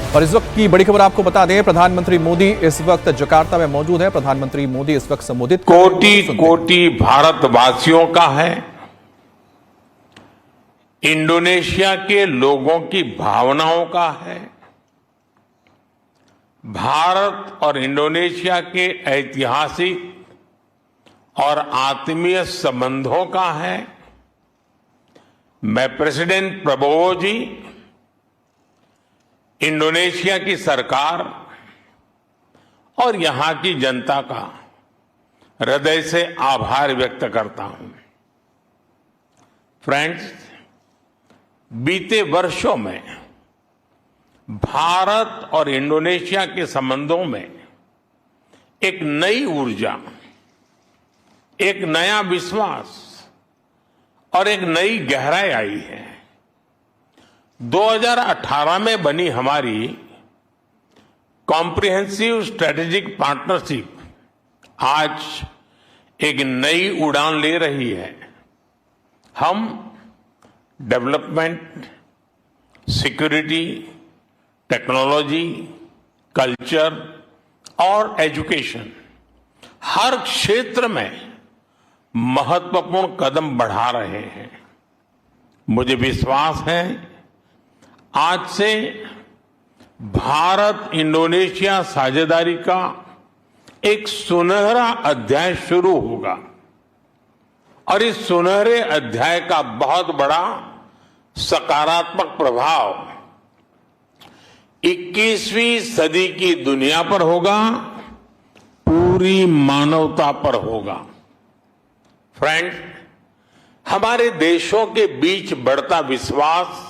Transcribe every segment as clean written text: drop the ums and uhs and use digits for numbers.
और इस वक्त की बड़ी खबर आपको बता दें, प्रधानमंत्री मोदी इस वक्त जकार्ता में मौजूद है। प्रधानमंत्री मोदी इस वक्त संबोधित कोटि कोटि भारतवासियों का है, इंडोनेशिया के लोगों की भावनाओं का है, भारत और इंडोनेशिया के ऐतिहासिक और आत्मीय संबंधों का है। मैं प्रेसिडेंट प्रबोवो जी, इंडोनेशिया की सरकार और यहां की जनता का हृदय से आभार व्यक्त करता हूं। फ्रेंड्स, बीते वर्षों में भारत और इंडोनेशिया के संबंधों में एक नई ऊर्जा, एक नया विश्वास और एक नई गहराई आई है। 2018 में बनी हमारी कॉम्प्रिहेंसिव स्ट्रेटेजिक पार्टनरशिप आज एक नई उड़ान ले रही है। हम डेवलपमेंट, सिक्योरिटी, टेक्नोलॉजी, कल्चर और एजुकेशन, हर क्षेत्र में महत्वपूर्ण कदम बढ़ा रहे हैं। मुझे विश्वास है आज से भारत इंडोनेशिया साझेदारी का एक सुनहरा अध्याय शुरू होगा और इस सुनहरे अध्याय का बहुत बड़ा सकारात्मक प्रभाव 21वीं सदी की दुनिया पर होगा, पूरी मानवता पर होगा। फ्रेंड्स, हमारे देशों के बीच बढ़ता विश्वास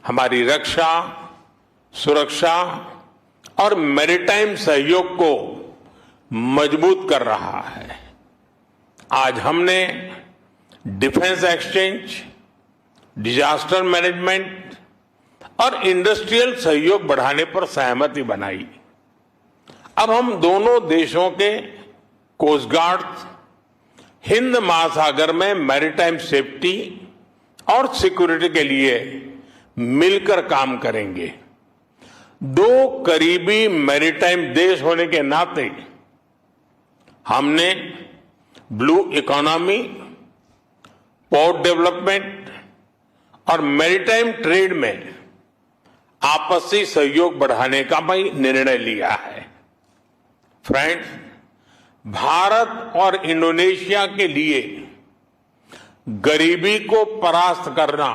हमारी रक्षा, सुरक्षा और मैरीटाइम सहयोग को मजबूत कर रहा है। आज हमने डिफेंस एक्सचेंज, डिजास्टर मैनेजमेंट और इंडस्ट्रियल सहयोग बढ़ाने पर सहमति बनाई। अब हम दोनों देशों के कोस्ट गार्ड हिंद महासागर में मैरीटाइम सेफ्टी और सिक्योरिटी के लिए मिलकर काम करेंगे। दो करीबी मैरीटाइम देश होने के नाते हमने ब्लू इकोनॉमी, पोर्ट डेवलपमेंट और मैरीटाइम ट्रेड में आपसी सहयोग बढ़ाने का भी निर्णय लिया है। फ्रेंड्स, भारत और इंडोनेशिया के लिए गरीबी को परास्त करना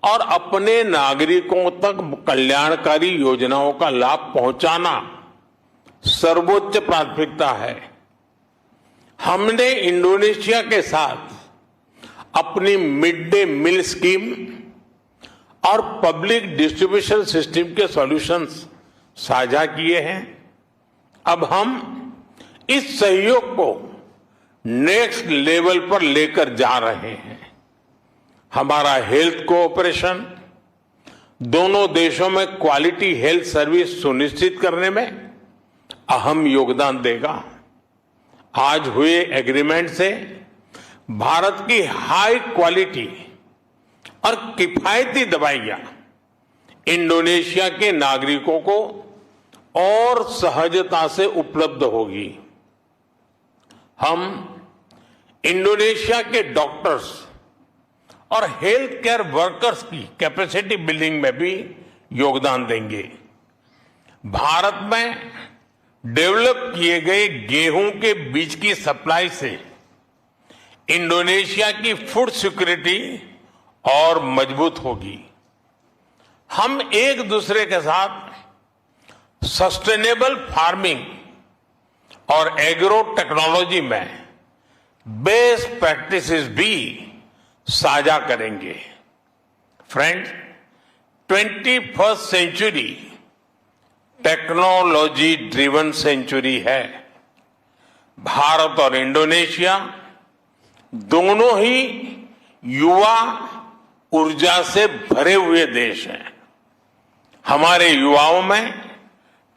और अपने नागरिकों तक कल्याणकारी योजनाओं का लाभ पहुंचाना सर्वोच्च प्राथमिकता है। हमने इंडोनेशिया के साथ अपनी मिड डे मील स्कीम और पब्लिक डिस्ट्रीब्यूशन सिस्टम के सॉल्यूशंस साझा किए हैं। अब हम इस सहयोग को नेक्स्ट लेवल पर लेकर जा रहे हैं। हमारा हेल्थ कोऑपरेशन दोनों देशों में क्वालिटी हेल्थ सर्विस सुनिश्चित करने में अहम योगदान देगा। आज हुए एग्रीमेंट से भारत की हाई क्वालिटी और किफायती दवाइयां इंडोनेशिया के नागरिकों को और सहजता से उपलब्ध होगी। हम इंडोनेशिया के डॉक्टर्स और हेल्थ केयर वर्कर्स की कैपेसिटी बिल्डिंग में भी योगदान देंगे। भारत में डेवलप किए गए गेहूं के बीज की सप्लाई से इंडोनेशिया की फूड सिक्योरिटी और मजबूत होगी। हम एक दूसरे के साथ सस्टेनेबल फार्मिंग और एग्रो टेक्नोलॉजी में बेस्ट प्रैक्टिसेस भी साझा करेंगे। Friends, 21st century technology driven century है। भारत और इंडोनेशिया दोनों ही युवा ऊर्जा से भरे हुए देश हैं। हमारे युवाओं में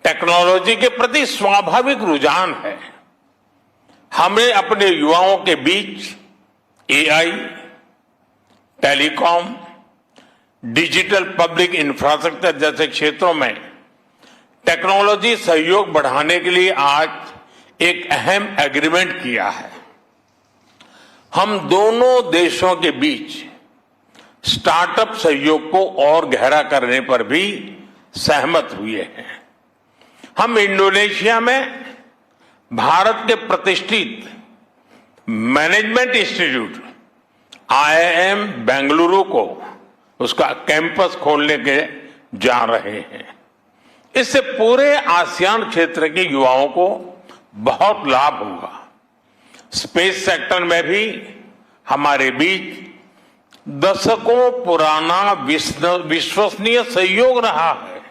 टेक्नोलॉजी के प्रति स्वाभाविक रुझान है। हमें अपने युवाओं के बीच AI, telecom, digital public infrastructure जैसे क्षेत्रों में टेक्नोलॉजी सहयोग बढ़ाने के लिए आज एक अहम एग्रीमेंट किया है। हम दोनों देशों के बीच स्टार्टअप सहयोग को और गहरा करने पर भी सहमत हुए हैं। हम इंडोनेशिया में भारत के प्रतिष्ठित मैनेजमेंट इंस्टीट्यूट IIM बेंगलुरु को उसका कैंपस खोलने के जा रहे हैं। इससे पूरे आसियान क्षेत्र के युवाओं को बहुत लाभ होगा। स्पेस सेक्टर में भी हमारे बीच दशकों पुराना विश्वसनीय सहयोग रहा है।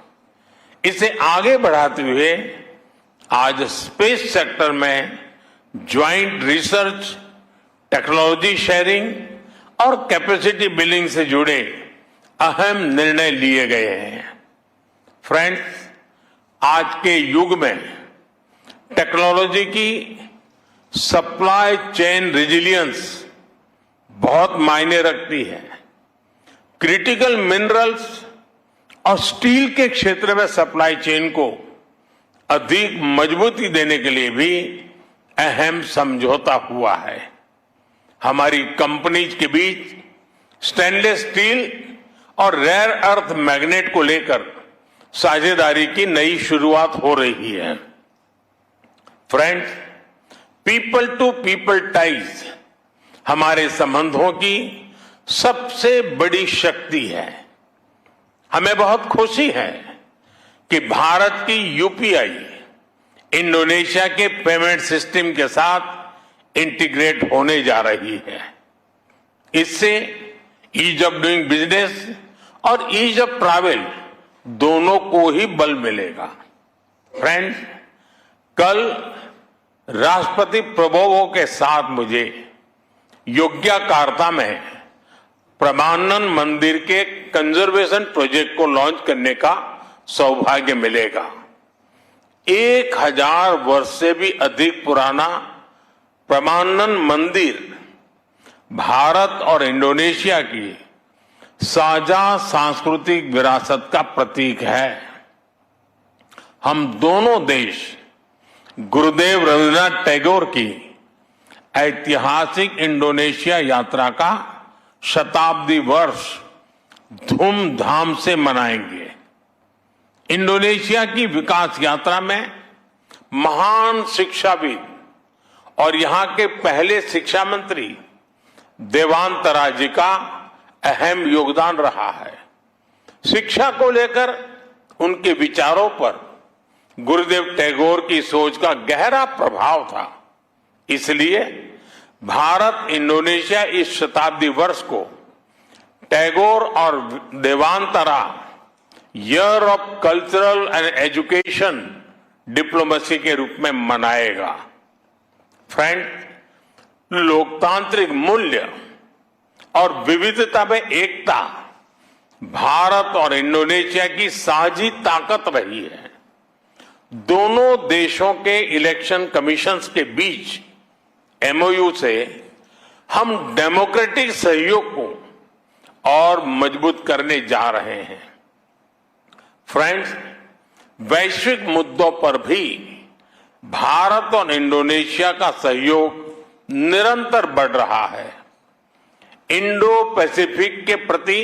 इसे आगे बढ़ाते हुए आज स्पेस सेक्टर में ज्वाइंट रिसर्च, टेक्नोलॉजी शेयरिंग और कैपेसिटी बिल्डिंग से जुड़े अहम निर्णय लिए गए हैं। फ्रेंड्स, आज के युग में टेक्नोलॉजी की सप्लाई चेन रेजिलियंस बहुत मायने रखती है। क्रिटिकल मिनरल्स और स्टील के क्षेत्र में सप्लाई चेन को अधिक मजबूती देने के लिए भी अहम समझौता हुआ है। हमारी कंपनीज के बीच स्टेनलेस स्टील और रेयर अर्थ मैग्नेट को लेकर साझेदारी की नई शुरुआत हो रही है। Friends, people to people ties हमारे संबंधों की सबसे बड़ी शक्ति है। हमें बहुत खुशी है कि भारत की यूपीआई इंडोनेशिया के पेमेंट सिस्टम के साथ इंटीग्रेट होने जा रही है। इससे ईज ऑफ डूइंग बिजनेस और ईज ऑफ ट्रैवल दोनों को ही बल मिलेगा। फ्रेंड्स, कल राष्ट्रपति प्रबोवो के साथ मुझे योग्याकार्ता में प्रमानन मंदिर के कंजर्वेशन प्रोजेक्ट को लॉन्च करने का सौभाग्य मिलेगा। 1000 वर्ष से भी अधिक पुराना प्रमानन मंदिर भारत और इंडोनेशिया की साझा सांस्कृतिक विरासत का प्रतीक है। हम दोनों देश गुरुदेव रविन्द्रनाथ टैगोर की ऐतिहासिक इंडोनेशिया यात्रा का शताब्दी वर्ष धूमधाम से मनाएंगे। इंडोनेशिया की विकास यात्रा में महान शिक्षाविद और यहां के पहले शिक्षा मंत्री देवांतरा जी का अहम योगदान रहा है। शिक्षा को लेकर उनके विचारों पर गुरुदेव टैगोर की सोच का गहरा प्रभाव था। इसलिए भारत इंडोनेशिया इस शताब्दी वर्ष को टैगोर और देवांतरा year of cultural and education diplomacy के रूप में मनाएगा। फ्रेंड, लोकतांत्रिक मूल्य और विविधता में एकता भारत और इंडोनेशिया की साझी ताकत रही है। दोनों देशों के इलेक्शन कमीशंस के बीच MOU से हम डेमोक्रेटिक सहयोग को और मजबूत करने जा रहे हैं। फ्रेंड्स, वैश्विक मुद्दों पर भी भारत और इंडोनेशिया का सहयोग निरंतर बढ़ रहा है। इंडो पैसिफिक के प्रति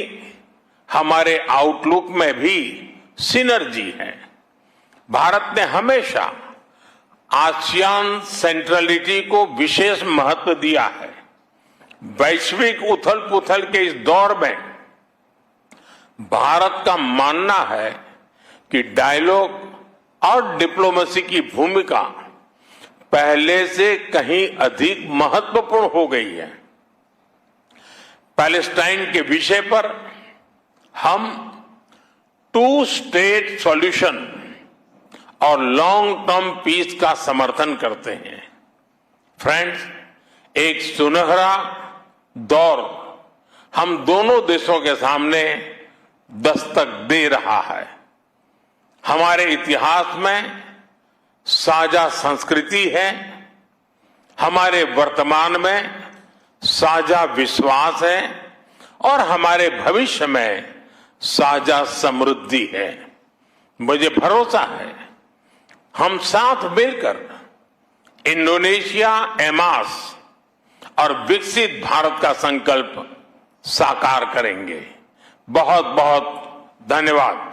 हमारे आउटलुक में भी सिनर्जी है। भारत ने हमेशा आसियान सेंट्रलिटी को विशेष महत्व दिया है। वैश्विक उथल पुथल के इस दौर में भारत का मानना है कि डायलॉग और डिप्लोमेसी की भूमिका पहले से कहीं अधिक महत्वपूर्ण हो गई है। पैलेस्टाइन के विषय पर हम 2 स्टेट सॉल्यूशन और लॉन्ग टर्म पीस का समर्थन करते हैं। फ्रेंड्स, एक सुनहरा दौर हम दोनों देशों के सामने दस्तक दे रहा है। हमारे इतिहास में साझा संस्कृति है, हमारे वर्तमान में साझा विश्वास है और हमारे भविष्य में साझा समृद्धि है। मुझे भरोसा है हम साथ मिलकर इंडोनेशिया एमास और विकसित भारत का संकल्प साकार करेंगे। बहुत बहुत धन्यवाद।